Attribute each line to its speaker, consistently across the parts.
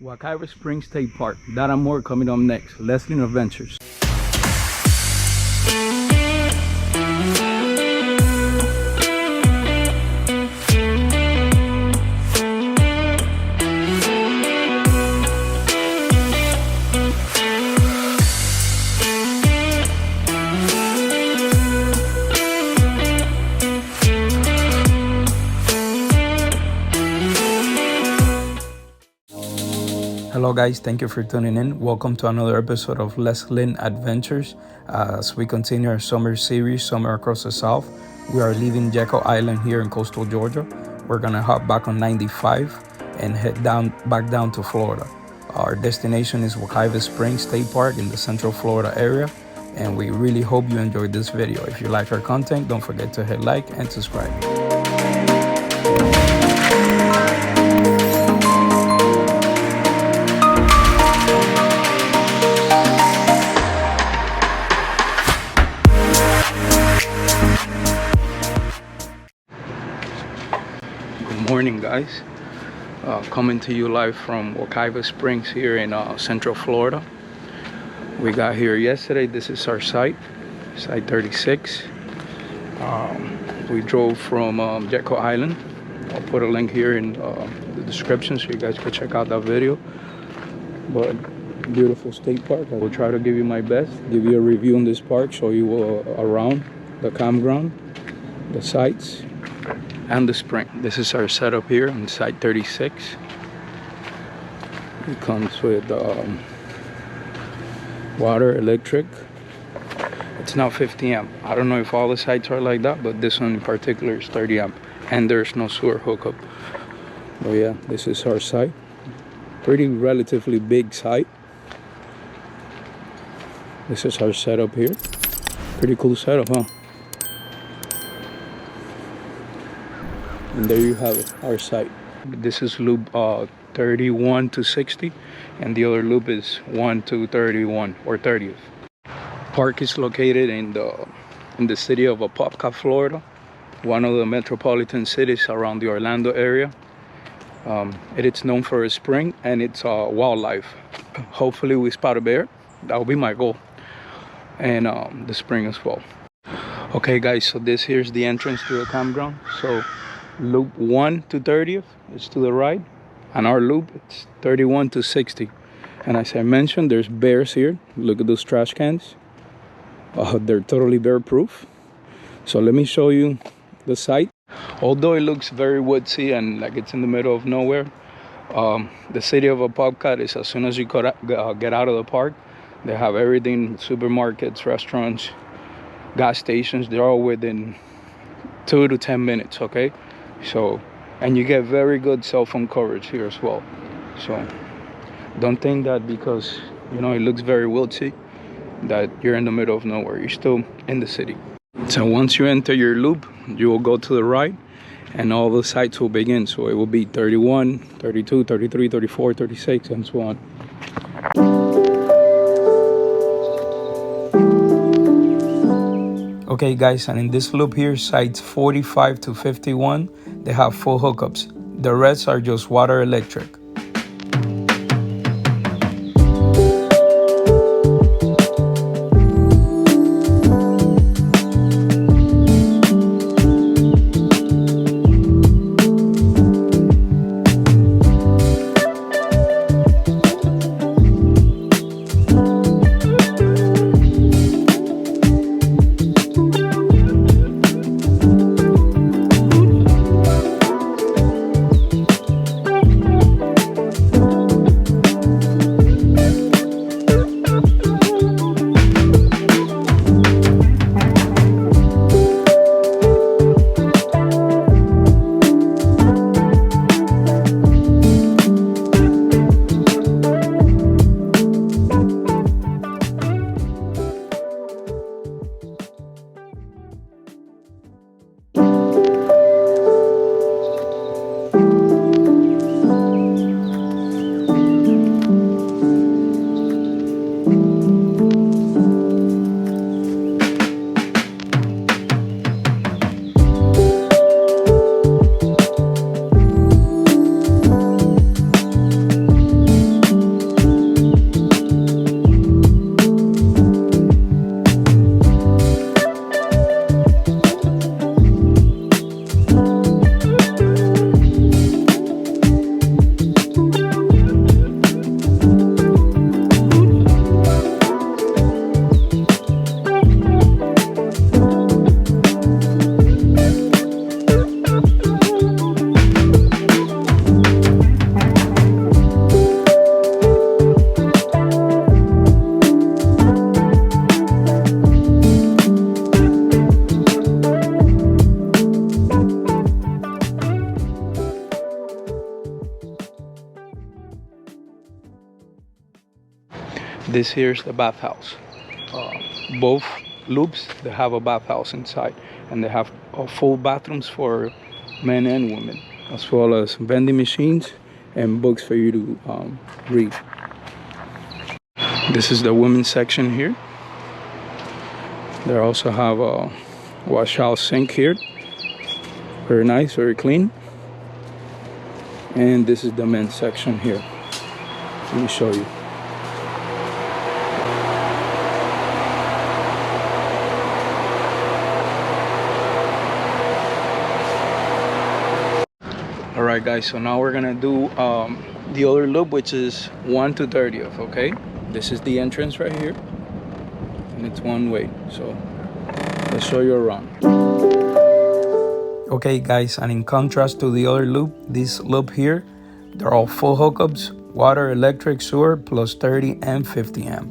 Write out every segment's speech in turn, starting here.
Speaker 1: Wekiwa Springs State Park. That and more coming up next. Leslin Adventures. Hello guys, thank you for tuning in. Welcome to another episode of Leslin Adventures. As we continue our summer series, Summer Across the South, we are leaving Jekyll Island here in coastal Georgia. We're gonna hop back on 95 and head back down to Florida. Our destination is Wekiva Springs State Park in the Central Florida area, and we really hope you enjoyed this video. If you like our content, don't forget to hit like and subscribe. Morning guys, coming to you live from Wekiva Springs here in Central Florida. We got here yesterday. This is our site 36. We drove from Jekyll Island. I'll put a link here in the description so you guys can check out that video. But beautiful state park. I will try to give you my best, give you a review on this park, show you around the campground, the sites, and the spring. This is our setup here on site 36. It comes with water, electric. It's now 50 amp. I don't know if all the sites are like that, but this one in particular is 30 amp, and there's no sewer hookup. But yeah, this is our site. Pretty relatively big site. This is our setup here. Pretty cool setup, huh? And there you have it, our site. This is loop 31 to 60, and the other loop is 1 to 31 or 30th. Park is located in the city of Apopka, Florida, one of the metropolitan cities around the Orlando area. It is known for its spring and its wildlife. Hopefully we spot a bear. That will be my goal. And the spring as well. Okay guys, so this here's the entrance to the campground. So loop 1 to 30th is to the right, and our loop it's 31 to 60. And as I mentioned, there's bears here. Look at those trash cans. They're totally bear proof. So let me show you the site. Although it looks very woodsy and like it's in the middle of nowhere, the city of Apopka is, as soon as you get out of the park, they have everything: supermarkets, restaurants, gas stations. They're all within 2 to 10 minutes, okay? So, and you get very good cell phone coverage here as well. So don't think that because, you know, it looks very woodsy that you're in the middle of nowhere. You're still in the city. So once you enter your loop, you will go to the right and all the sites will begin. So it will be 31, 32, 33, 34, 36, and so on. Okay guys, and in this loop here, sites 45 to 51, they have full hookups. The rest are just water, electric. This here's the bathhouse. Both loops, they have a bathhouse inside, and they have full bathrooms for men and women, as well as vending machines and books for you to read. This is the women's section here. They also have a wash-out sink here. Very nice, very clean. And this is the men's section here. Let me show you. Alright guys, so now we're gonna do the other loop, which is 1 to 30th, okay? This is the entrance right here, and it's one way, so let's show you around. Okay guys, and in contrast to the other loop, this loop here, they're all full hookups, water, electric, sewer, plus 30 and 50 amp.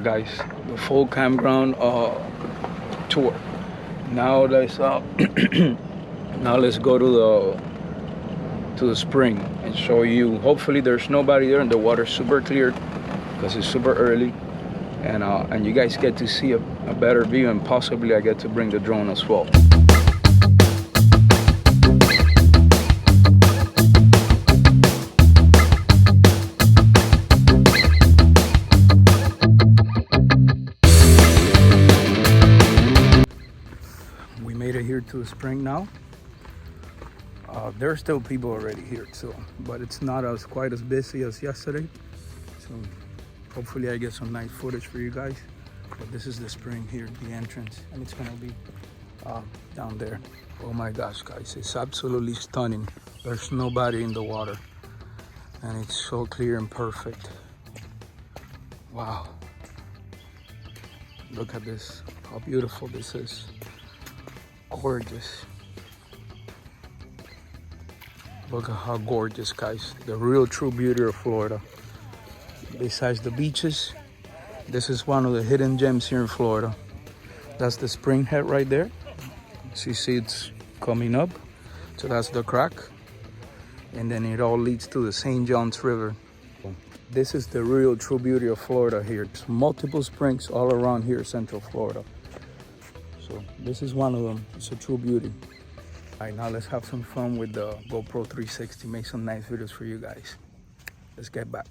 Speaker 1: Guys, the full campground tour. Now let's now let's go to the spring and show you. Hopefully there's nobody there and the water's super clear because it's super early, and you guys get to see a better view, and possibly I get to bring the drone as well. To the spring now. There's still people already here too, but it's not quite as busy as yesterday, so hopefully I get some nice footage for you guys. But this is the spring here, the entrance, and it's gonna be down there. Oh my gosh guys, it's absolutely stunning. There's nobody in the water and it's so clear and perfect. Wow, look at this, how beautiful this is. Gorgeous. Look at how gorgeous, guys. The real true beauty of Florida. Besides the beaches, this is one of the hidden gems here in Florida. That's the spring head right there. So you see it's coming up. So that's the crack. And then it all leads to the St. John's River. This is the real true beauty of Florida here. It's multiple springs all around here, Central Florida. So this is one of them. It's a true beauty. All right, now let's have some fun with the GoPro 360. Make some nice videos for you guys. Let's get back.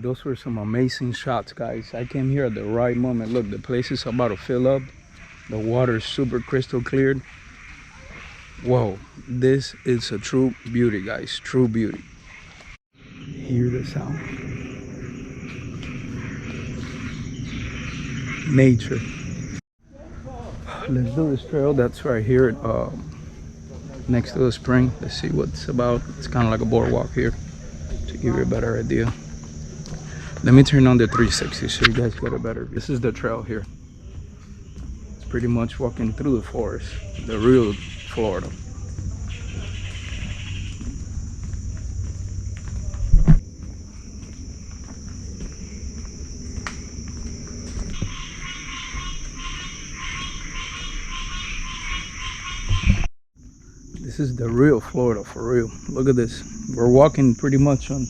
Speaker 1: those were some amazing shots, guys. I came here at the right moment. Look, the place is about to fill up. The water is super crystal cleared. Whoa, this is a true beauty, guys. True beauty. Hear the sound. Nature. Let's do this trail that's right here next to the spring. Let's see what it's about. It's kind of like a boardwalk here to give you a better idea. Let me turn on the 360 so you guys get a better view. This is the trail here. It's pretty much walking through the forest, the real Florida. This is the real Florida, for real. Look at this. We're walking pretty much on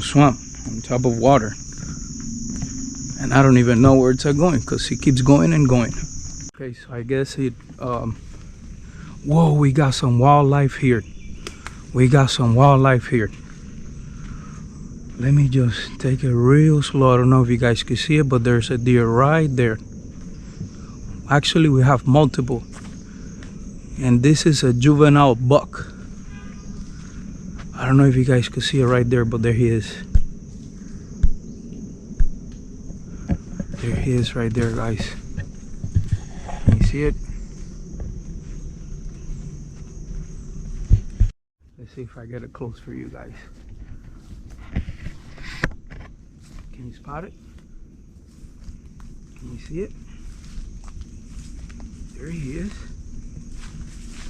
Speaker 1: swamp, on top of water. And I don't even know where it's going because it keeps going and going. Okay, so I guess it, whoa, we got some wildlife here. We got some wildlife here. Let me just take it real slow. I don't know if you guys can see it, but there's a deer right there. Actually, we have multiple. And this is a juvenile buck. I don't know if you guys can see it right there, but there he is. There he is right there, guys. Can you see it? Let's see if I get it close for you guys. Can you spot it? Can you see it? There he is.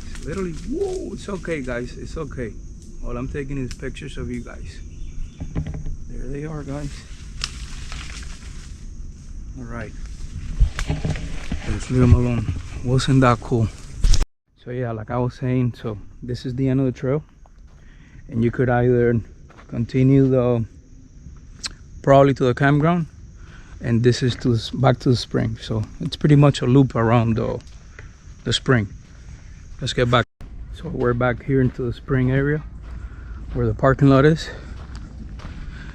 Speaker 1: It's literally, whoa, it's okay, guys. It's okay. All I'm taking is pictures of you guys. There they are, guys. All right. Let's leave them alone. Wasn't that cool? So yeah, like I was saying, so this is the end of the trail. And you could either continue probably to the campground, and this is back to the spring. So it's pretty much a loop around the spring. Let's get back. So we're back here into the spring area where the parking lot is,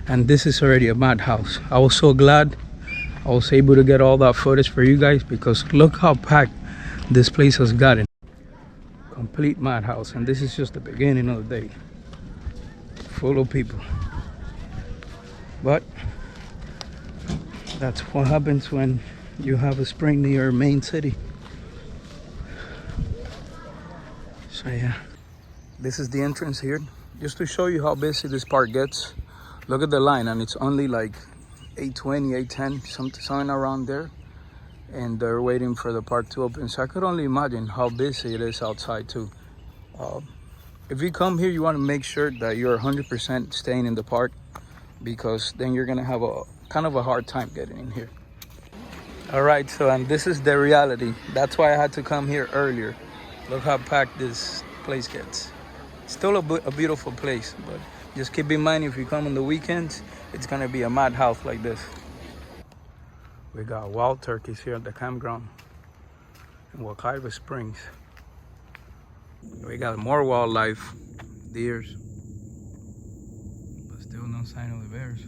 Speaker 1: and this is already a madhouse. I was so glad I was able to get all that footage for you guys, because look how packed this place has gotten. Complete madhouse, and this is just the beginning of the day. Full of people. But that's what happens when you have a spring near your main city. So yeah, this is the entrance here. Just to show you how busy this park gets. Look at the line, and it's only like 8:20, 8:10, something around there. And they're waiting for the park to open. So I could only imagine how busy it is outside too. If you come here, you want to make sure that you're 100% staying in the park, because then you're gonna have a kind of a hard time getting in here. All right, so and this is the reality. That's why I had to come here earlier. Look how packed this place gets. Still a beautiful place, but just keep in mind, if you come on the weekends, it's gonna be a madhouse like this. We got wild turkeys here at the campground in Wekiwa Springs. We got more wildlife, deers, but still no sign of the bears.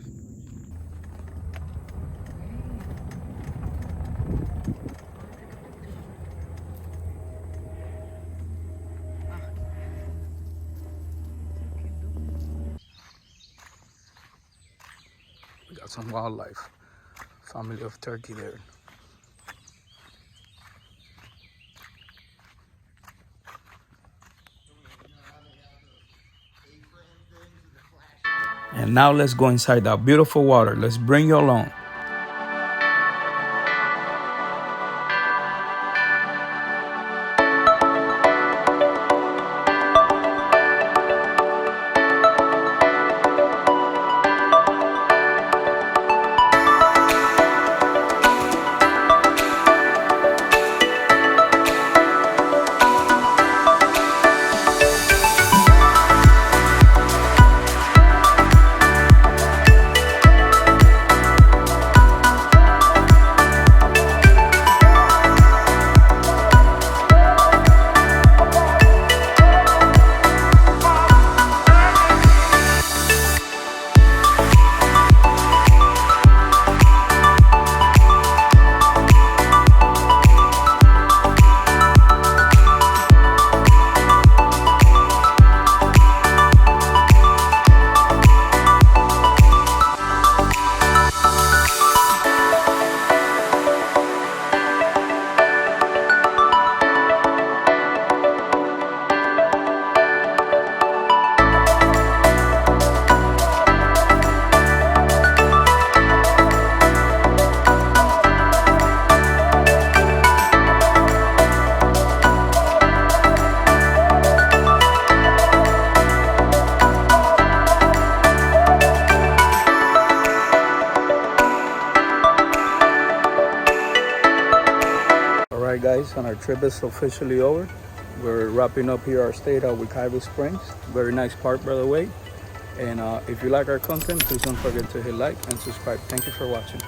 Speaker 1: We got some wildlife, family of turkey there. And now let's go inside that beautiful water. Let's bring you along. Alright guys, and our trip is officially over. We're wrapping up here our stay at Wekiwa Springs. Very nice park, by the way. And if you like our content, please don't forget to hit like and subscribe. Thank you for watching.